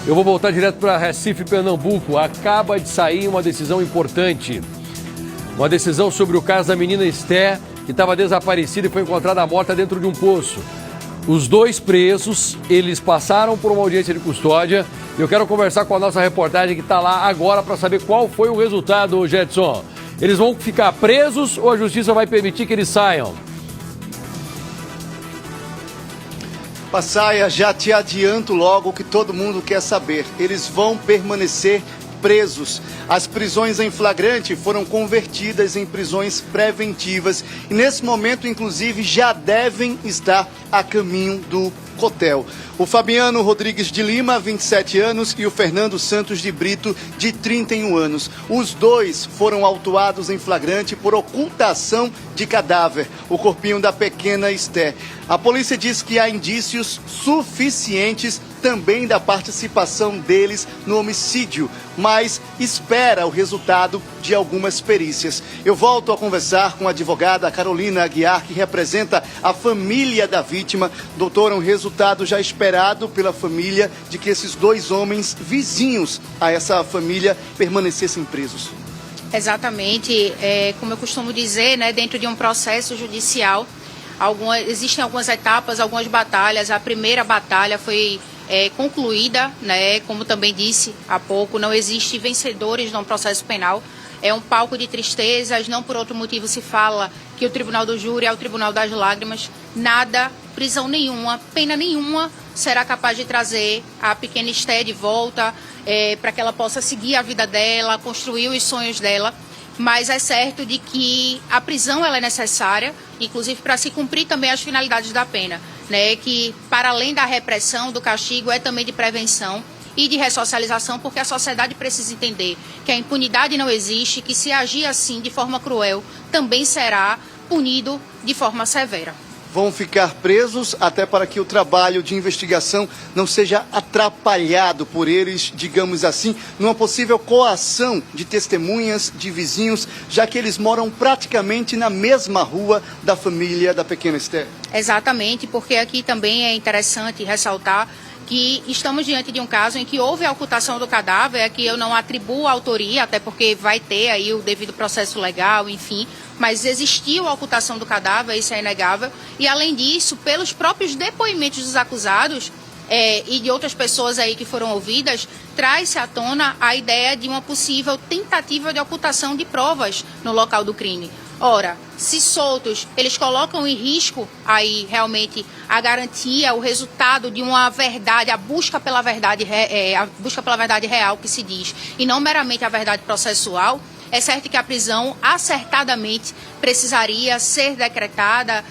Eu vou voltar direto para Recife, Pernambuco. Acaba de sair uma decisão importante. Uma decisão sobre o caso da menina Esté, que estava desaparecida e foi encontrada morta dentro de um poço. Os dois presos, eles passaram por uma audiência de custódia. Eu quero conversar com a nossa reportagem que está lá agora para saber qual foi o resultado, Jetson. Eles vão ficar presos ou a justiça vai permitir que eles saiam? Passaia, já te adianto logo o que todo mundo quer saber. Eles vão permanecer presos. As prisões em flagrante foram convertidas em prisões preventivas e nesse momento, inclusive, já devem estar a caminho do hotel. O Fabiano Rodrigues de Lima, 27 anos, e o Fernando Santos de Brito, de 31 anos. Os dois foram autuados em flagrante por ocultação de cadáver, o corpinho da pequena Esté. A polícia diz que há indícios suficientes também da participação deles no homicídio, mas espera o resultado de algumas perícias. Eu volto a conversar com a advogada Carolina Aguiar, que representa a família da vítima. Doutora, um resultado já esperado pela família de que esses dois homens vizinhos a essa família permanecessem presos. Exatamente. Como eu costumo dizer, né, dentro de um processo judicial, existem algumas etapas, algumas batalhas. A primeira batalha foi concluída, né, como também disse há pouco, não existe vencedores num processo penal. É um palco de tristezas, não por outro motivo se fala que o tribunal do júri é o tribunal das lágrimas. Nada, prisão nenhuma, pena nenhuma será capaz de trazer a pequena Esté de volta para que ela possa seguir a vida dela, construir os sonhos dela. Mas é certo de que a prisão ela é necessária, inclusive para se cumprir também as finalidades da pena, né? Que para além da repressão, do castigo, é também de prevenção e de ressocialização, porque a sociedade precisa entender que a impunidade não existe, que se agir assim de forma cruel também será punido de forma severa. Vão ficar presos até para que o trabalho de investigação não seja atrapalhado por eles, digamos assim, numa possível coação de testemunhas, de vizinhos, já que eles moram praticamente na mesma rua da família da pequena Esté. Exatamente, porque aqui também é interessante ressaltar que estamos diante de um caso em que houve a ocultação do cadáver, que eu não atribuo a autoria, até porque vai ter aí o devido processo legal, enfim, mas existiu a ocultação do cadáver, isso é inegável, e além disso, pelos próprios depoimentos dos acusados e de outras pessoas aí que foram ouvidas, traz-se à tona a ideia de uma possível tentativa de ocultação de provas no local do crime. Ora, se soltos, eles colocam em risco aí realmente a garantia, o resultado de uma verdade, a busca pela verdade real que se diz, e não meramente a verdade processual. É certo que a prisão acertadamente precisaria ser decretada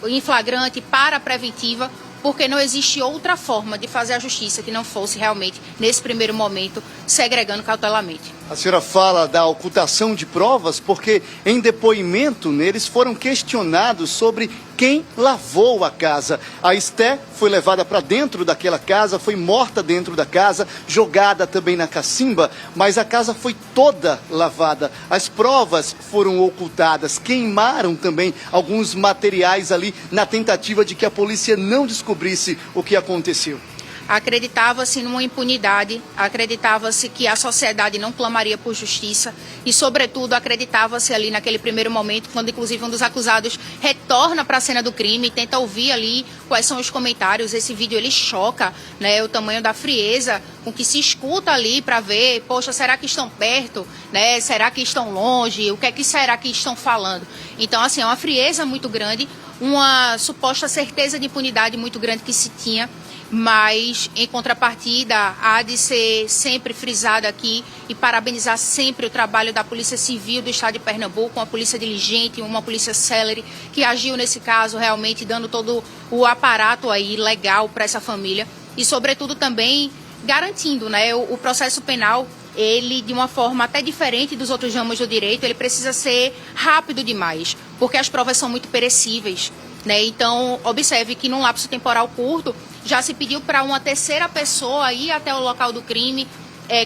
em flagrante para a preventiva, porque não existe outra forma de fazer a justiça que não fosse realmente, nesse primeiro momento, segregando cautelarmente. A senhora fala da ocultação de provas porque, em depoimento, eles foram questionados sobre quem lavou a casa. A Esté foi levada para dentro daquela casa, foi morta dentro da casa, jogada também na cacimba, mas a casa foi toda lavada. As provas foram ocultadas, queimaram também alguns materiais ali na tentativa de que a polícia não descobrisse o que aconteceu. Acreditava-se numa impunidade, acreditava-se que a sociedade não clamaria por justiça e, sobretudo, acreditava-se ali naquele primeiro momento, quando inclusive um dos acusados retorna para a cena do crime e tenta ouvir ali quais são os comentários. Esse vídeo ele choca, né, o tamanho da frieza com que se escuta ali para ver, poxa, será que estão perto, né? Será que estão longe? O que é que será que estão falando? Então, assim, é uma frieza muito grande, uma suposta certeza de impunidade muito grande que se tinha. Mas, em contrapartida, há de ser sempre frisado aqui e parabenizar sempre o trabalho da Polícia Civil do Estado de Pernambuco, uma polícia diligente, uma polícia célere, que agiu nesse caso realmente dando todo o aparato aí legal para essa família e, sobretudo, também garantindo, né, o processo penal. Ele, de uma forma até diferente dos outros ramos do direito, ele precisa ser rápido demais, porque as provas são muito perecíveis, né? Então, observe que num lapso temporal curto, já se pediu para uma terceira pessoa ir até o local do crime,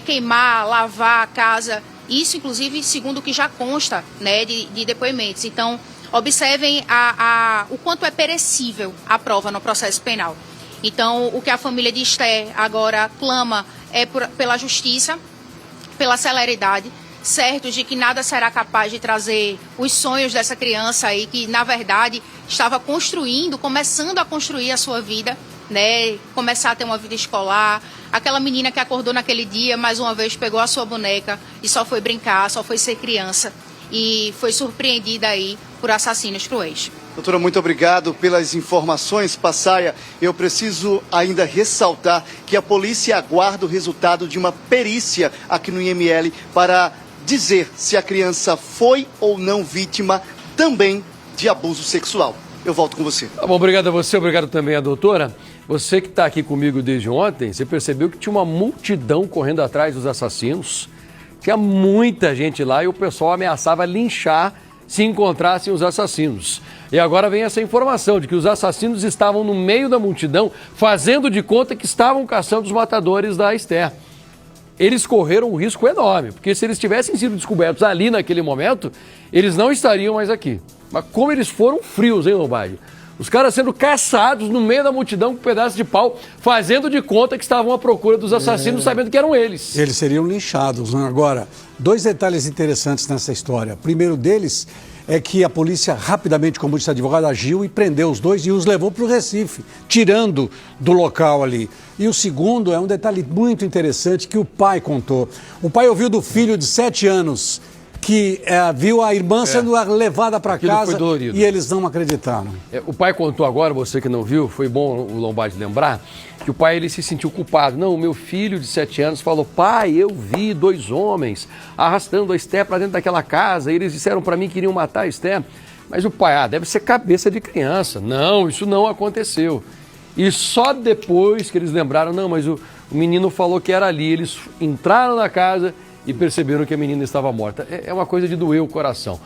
queimar, lavar a casa. Isso, inclusive, segundo o que já consta, né, de depoimentos. Então, observem o quanto é perecível a prova no processo penal. Então, o que a família de Esté agora clama pela justiça, pela celeridade, certos de que nada será capaz de trazer os sonhos dessa criança aí, que na verdade estava começando a construir a sua vida, né? Começar a ter uma vida escolar. Aquela menina que acordou naquele dia, mais uma vez pegou a sua boneca e só foi brincar, só foi ser criança e foi surpreendida aí por assassinos cruéis. Doutora, muito obrigado pelas informações. Passaia, eu preciso ainda ressaltar que a polícia aguarda o resultado de uma perícia aqui no IML para dizer se a criança foi ou não vítima também de abuso sexual. Eu volto com você. Tá bom, obrigado a você, obrigado também à doutora. Você que está aqui comigo desde ontem, você percebeu que tinha uma multidão correndo atrás dos assassinos. Tinha muita gente lá e o pessoal ameaçava linchar se encontrassem os assassinos. E agora vem essa informação de que os assassinos estavam no meio da multidão, fazendo de conta que estavam caçando os matadores da Esther. Eles correram um risco enorme, porque se eles tivessem sido descobertos ali naquele momento, eles não estariam mais aqui. Mas como eles foram frios, hein, Lombardi? Os caras sendo caçados no meio da multidão com um pedaço de pau, fazendo de conta que estavam à procura dos assassinos, sabendo que eram eles. Eles seriam linchados, né? Agora, dois detalhes interessantes nessa história. O primeiro deles é que a polícia rapidamente, como disse a advogada, agiu e prendeu os dois e os levou para o Recife, tirando do local ali. E o segundo é um detalhe muito interessante que o pai contou. O pai ouviu do filho de 7 anos que viu a irmã sendo levada para casa e eles não acreditaram. O pai contou agora, você que não viu, foi bom o Lombardi lembrar, que o pai ele se sentiu culpado. Não, o meu filho de 7 anos falou, pai, eu vi 2 homens arrastando a Esther para dentro daquela casa e eles disseram para mim que iriam matar a Esther. Mas o pai, deve ser cabeça de criança. Não, isso não aconteceu. E só depois que eles lembraram, não, mas o menino falou que era ali. Eles entraram na casa e perceberam que a menina estava morta. É uma coisa de doer o coração.